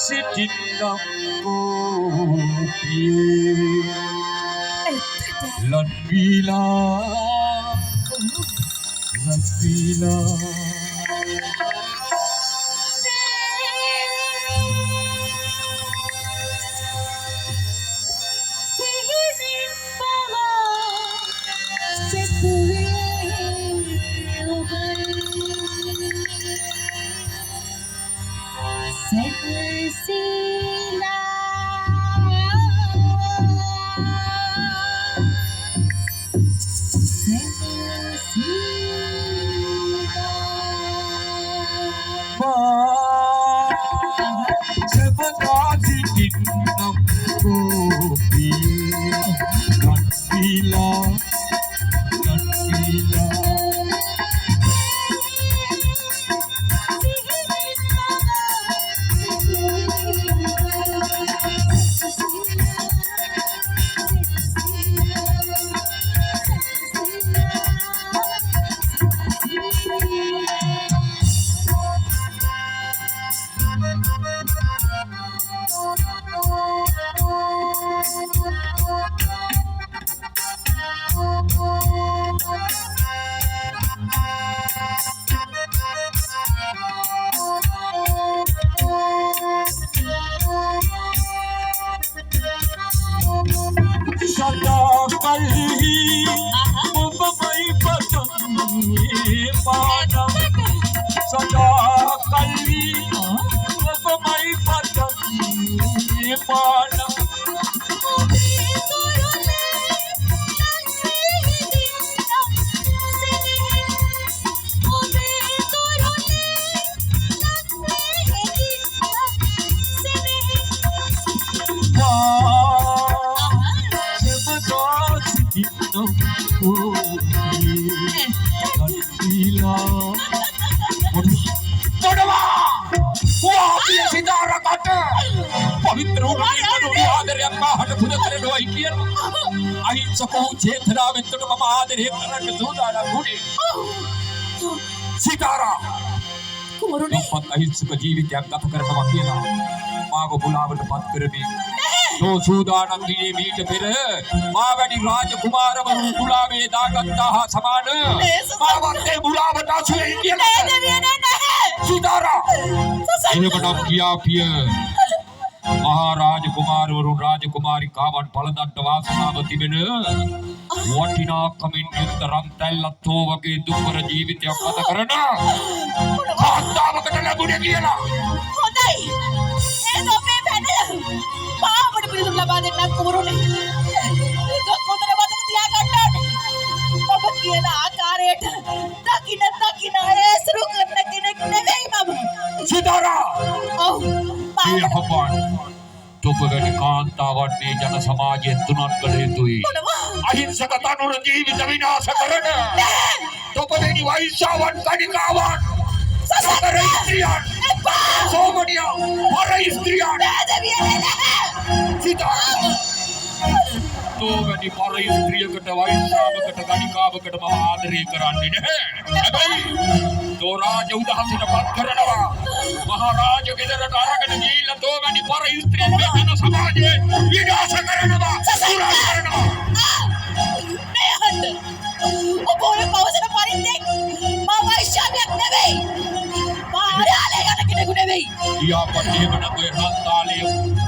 සිටින්නම් කෝපියේ ලන්විලා අහිංසක ජීවිතයක් ගත කරනවා කියලා මාව බුලාවට පත් කරමි. තෝ සූදානම් ගියේ මීට පෙර මා වැනි රාජකුමාරවරු බුලාවේ දාගත්තා හා සමාන මාවත් ඒ බුලාවට අසුවේ කියලා. සීතාරා එහෙමනම් කියා පිය මහා රාජකුමාරවරු රාජකුමාරිකාවන් පළදන්ට වාසනාව තිබෙන වටිනාකමින් යුක්ත රන්තැල්ලත්තෝ වගේ දුක්කර ජීවිතයක් ගත කරන කාන්තාවකට ලැබුණේ කියලා. හොඳයි. ඒක අපේ පැනල. පාවඩ පිළිතුරු ලබා දෙන්නක් කුමරුනේ. ඒක කොතන මතක තියාගන්න ඕනේ. ඔබ කියන ආකාරයට දකින්න ඒසුරු කරන කෙනෙක් නෙවෙයි මම. සීතාරා. ඔව්. පාවඩ තොපවැනි කාන්තාවන් මේ ජන සමාජයෙන් තුනන් කළ යුතුයි. අහිංසක තනුර ජීවිත විනාශ කරන තොපවැනි වෛශ්‍යාවන් කණිකාවන් සසර ස්ත්‍රියන් සෝමනියා පර ස්ත්‍රියන් තොපවැනි පර ස්ත්‍රියකට වෛශ්‍යාවකට කණිකාවකට මම ආදරය කරන්නේ නැහැ. හැබැයි තෝ රාජ උදහසට පත් කරනවා. මහරාජ ගෙදරට අරගෙන ගිහිල්ලා තොපවැනි පර ස්ත්‍රියන් මේ ජන සමාජයේ විනාශ කරනවා. සුරා කරනවා. ඔබ ඔය පවසන පරිද්දෙන් මම වෛශ්‍යාවියක් නෙවෙයි. මායාලේ යන කෙනෙකු නෙවෙයි. ඊයාපටේ වනකේ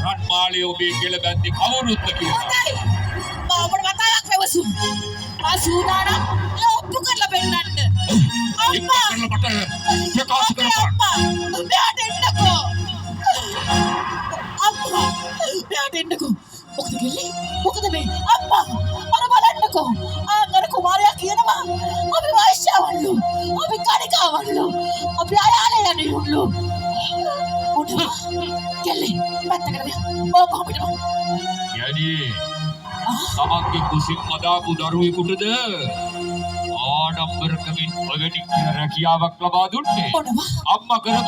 රන්මාලේ ඔබේ කෙල බැද්දි කවුරුත් කියලා. හොඳයි. මම ඔබට මතයක් වෙවසු. මා සූදානම් ඔප්පු කරලා පෙන්නන්න. අම්මා මට ප්‍රකාශ කරපන්. මෙයාට එන්නකෝ. අම්මා මෙයාට එන්නකෝ. මොකද කිව්වේ? මොකද මේ අම්මා අර බලන්නකෝ. ආගර කුමාරයා කියනවා අපි වෛශ්‍යාවන්ලු. අපි කණිකාවන්ලු. අපි අයාලේ යන්නේලු. උඩ කෙල්ලේ පැත්තකට ඕක අපිට. යඩි තමන්ගේ කුසින් මදාපු දරුවෙකුටද ආඩම්බරකමින් ඔයගනික් රැකියාවක් ලබා දුන්නේ. අම්මා කරපු